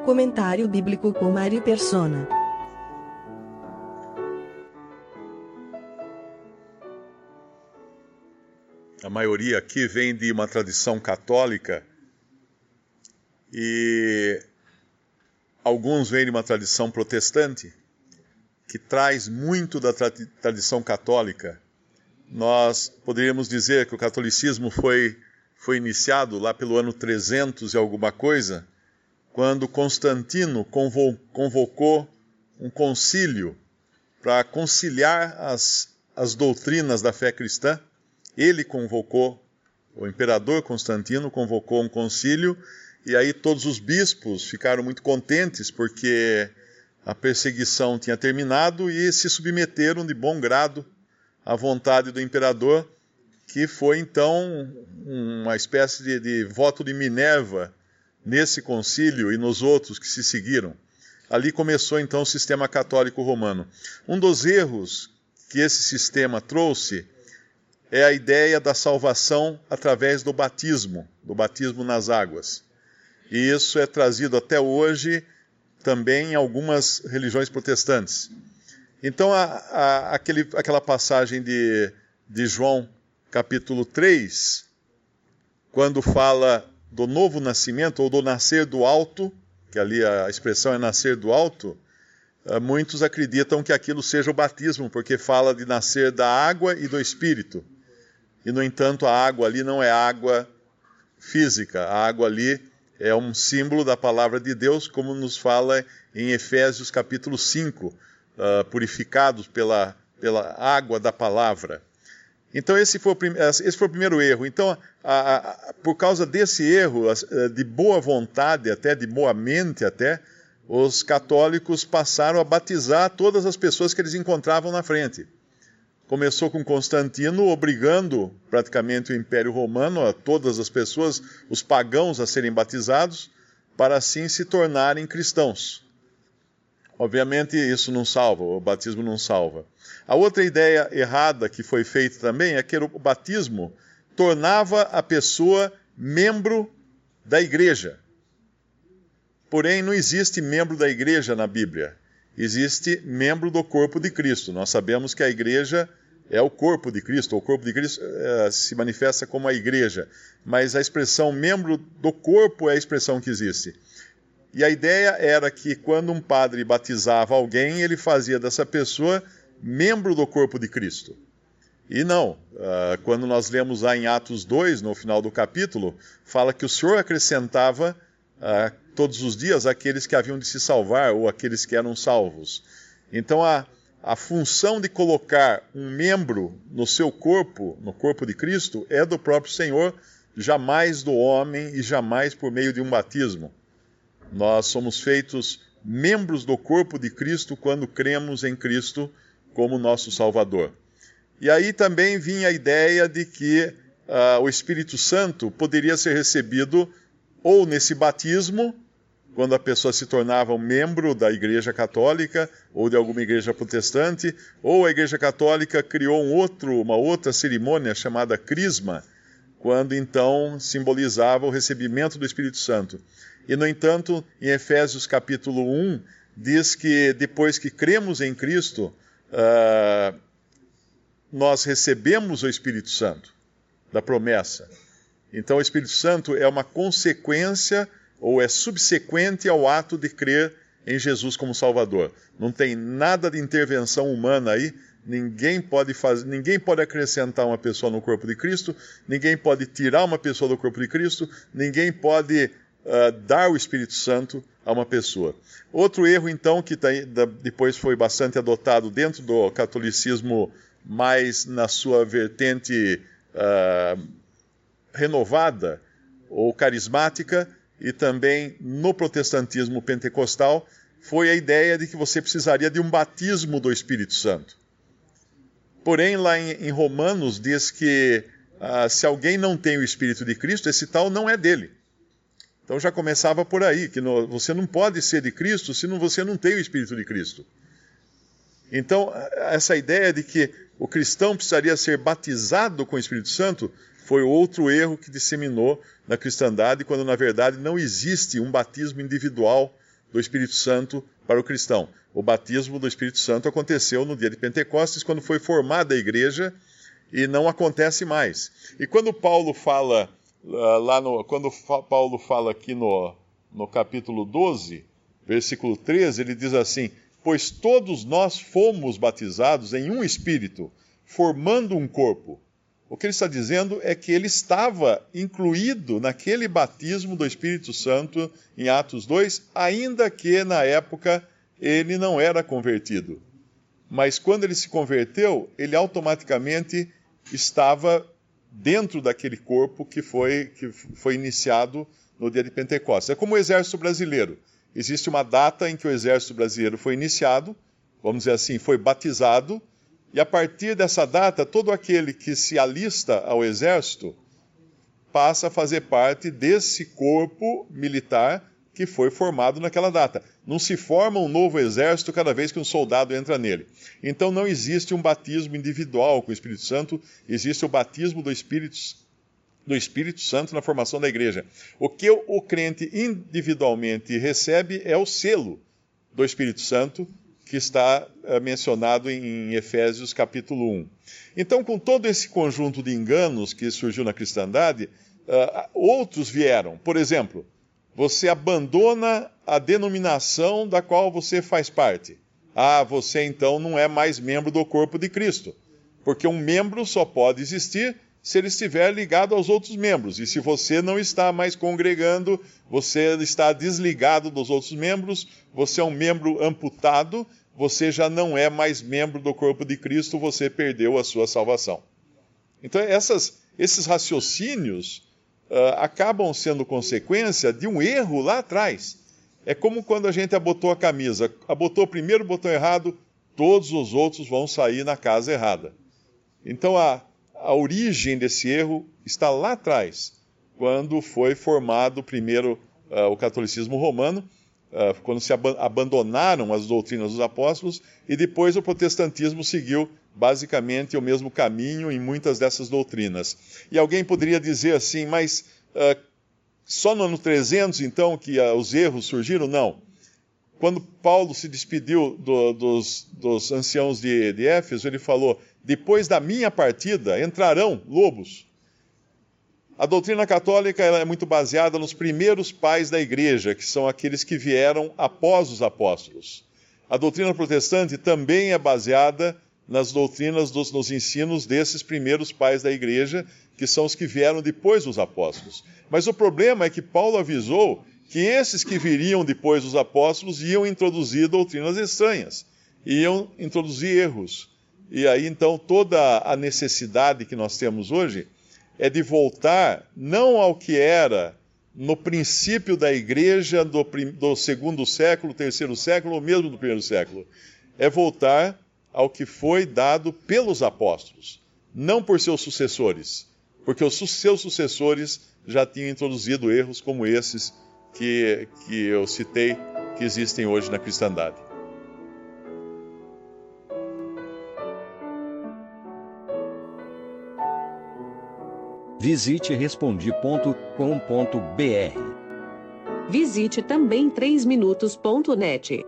Comentário bíblico com Mário Persona. A maioria aqui vem de uma tradição católica e alguns vêm de uma tradição protestante, que traz muito da tradição católica. Nós poderíamos dizer que o catolicismo foi iniciado lá pelo ano 300 e alguma coisa, quando Constantino convocou um concílio para conciliar as doutrinas da fé cristã. Ele convocou, o imperador Constantino convocou um concílio, e aí todos os bispos ficaram muito contentes porque a perseguição tinha terminado e se submeteram de bom grado à vontade do imperador, que foi então uma espécie de voto de Minerva nesse concílio e nos outros que se seguiram. Ali começou então o sistema católico romano. Um dos erros que esse sistema trouxe é a ideia da salvação através do batismo nas águas. E isso é trazido até hoje também em algumas religiões protestantes. Então, aquela passagem de João, capítulo 3, quando fala do novo nascimento, ou do nascer do alto, que ali a expressão é nascer do alto, muitos acreditam que aquilo seja o batismo, porque fala de nascer da água e do Espírito. E, no entanto, a água ali não é água física. A água ali é um símbolo da palavra de Deus, como nos fala em Efésios capítulo 5, purificados pela água da palavra. Então, esse foi o primeiro erro. Então, por causa desse erro, de boa vontade, até de boa mente até, os católicos passaram a batizar todas as pessoas que eles encontravam na frente. Começou com Constantino, obrigando praticamente o Império Romano, a todas as pessoas, os pagãos, a serem batizados, para assim se tornarem cristãos. Obviamente isso não salva, o batismo não salva. A outra ideia errada que foi feita também é que o batismo tornava a pessoa membro da igreja. Porém, não existe membro da igreja na Bíblia. Existe membro do corpo de Cristo. Nós sabemos que a igreja é o corpo de Cristo. O corpo de Cristo se manifesta como a igreja. Mas a expressão membro do corpo é a expressão que existe. E a ideia era que quando um padre batizava alguém, ele fazia dessa pessoa membro do corpo de Cristo. E não. Quando nós lemos lá em Atos 2, no final do capítulo, fala que o Senhor acrescentava todos os dias aqueles que haviam de se salvar, ou aqueles que eram salvos. Então, a função de colocar um membro no seu corpo, no corpo de Cristo, é do próprio Senhor, jamais do homem e jamais por meio de um batismo. Nós somos feitos membros do corpo de Cristo quando cremos em Cristo como nosso Salvador. E aí também vinha a ideia de que o Espírito Santo poderia ser recebido ou nesse batismo, quando a pessoa se tornava um membro da Igreja Católica ou de alguma igreja protestante, ou a Igreja Católica criou uma outra cerimônia chamada Crisma, quando então simbolizava o recebimento do Espírito Santo. E, no entanto, em Efésios capítulo 1, diz que depois que cremos em Cristo, nós recebemos o Espírito Santo da promessa. Então, o Espírito Santo é uma consequência ou é subsequente ao ato de crer em Jesus como Salvador. Não tem nada de intervenção humana aí. Ninguém pode acrescentar uma pessoa no corpo de Cristo, ninguém pode tirar uma pessoa do corpo de Cristo, ninguém pode dar o Espírito Santo a uma pessoa. Outro erro, então, que depois foi bastante adotado dentro do catolicismo, mais na sua vertente renovada ou carismática, e também no protestantismo pentecostal, foi a ideia de que você precisaria de um batismo do Espírito Santo. Porém, lá em Romanos diz que se alguém não tem o Espírito de Cristo, esse tal não é dele. Então já começava por aí, que você não pode ser de Cristo se você não tem o Espírito de Cristo. Então, essa ideia de que o cristão precisaria ser batizado com o Espírito Santo foi outro erro que disseminou na cristandade, quando na verdade não existe um batismo individual do Espírito Santo para o cristão. O batismo do Espírito Santo aconteceu no dia de Pentecostes, quando foi formada a igreja, e não acontece mais. E quando Paulo fala, Paulo fala aqui no capítulo 12, versículo 13, ele diz assim: pois todos nós fomos batizados em um Espírito, formando um corpo. O que ele está dizendo é que ele estava incluído naquele batismo do Espírito Santo em Atos 2, ainda que na época ele não era convertido. Mas quando ele se converteu, ele automaticamente estava dentro daquele corpo que foi iniciado no dia de Pentecostes. É como o exército brasileiro. Existe uma data em que o exército brasileiro foi iniciado, vamos dizer assim, foi batizado, e a partir dessa data, todo aquele que se alista ao exército passa a fazer parte desse corpo militar que foi formado naquela data. Não se forma um novo exército cada vez que um soldado entra nele. Então não existe um batismo individual com o Espírito Santo, existe o batismo do Espírito Santo na formação da igreja. O que o crente individualmente recebe é o selo do Espírito Santo, que está mencionado em Efésios capítulo 1. Então, com todo esse conjunto de enganos que surgiu na cristandade, outros vieram. Por exemplo, você abandona a denominação da qual você faz parte. Você então não é mais membro do corpo de Cristo, porque um membro só pode existir se ele estiver ligado aos outros membros. E se você não está mais congregando, você está desligado dos outros membros, você é um membro amputado, você já não é mais membro do corpo de Cristo, você perdeu a sua salvação. Então, esses raciocínios acabam sendo consequência de um erro lá atrás. É como quando a gente abotou a camisa. Abotou o primeiro botão errado, todos os outros vão sair na casa errada. Então, a origem desse erro está lá atrás, quando foi formado primeiro o catolicismo romano, quando se abandonaram as doutrinas dos apóstolos, e depois o protestantismo seguiu basicamente o mesmo caminho em muitas dessas doutrinas. E alguém poderia dizer assim, mas só no ano 300 então que os erros surgiram? Não. Quando Paulo se despediu dos anciãos de Éfeso, ele falou: depois da minha partida entrarão lobos. A doutrina católica ela é muito baseada nos primeiros pais da igreja, que são aqueles que vieram após os apóstolos. A doutrina protestante também é baseada nas doutrinas, nos ensinos desses primeiros pais da igreja, que são os que vieram depois dos apóstolos. Mas o problema é que Paulo avisou que esses que viriam depois dos apóstolos iam introduzir doutrinas estranhas, iam introduzir erros. E aí, então, toda a necessidade que nós temos hoje é de voltar não ao que era no princípio da igreja do segundo século, terceiro século, ou mesmo do primeiro século. É voltar ao que foi dado pelos apóstolos, não por seus sucessores, porque os seus sucessores já tinham introduzido erros como esses que eu citei, que existem hoje na cristandade. Visite Respondi.com.br. Visite também 3minutos.net.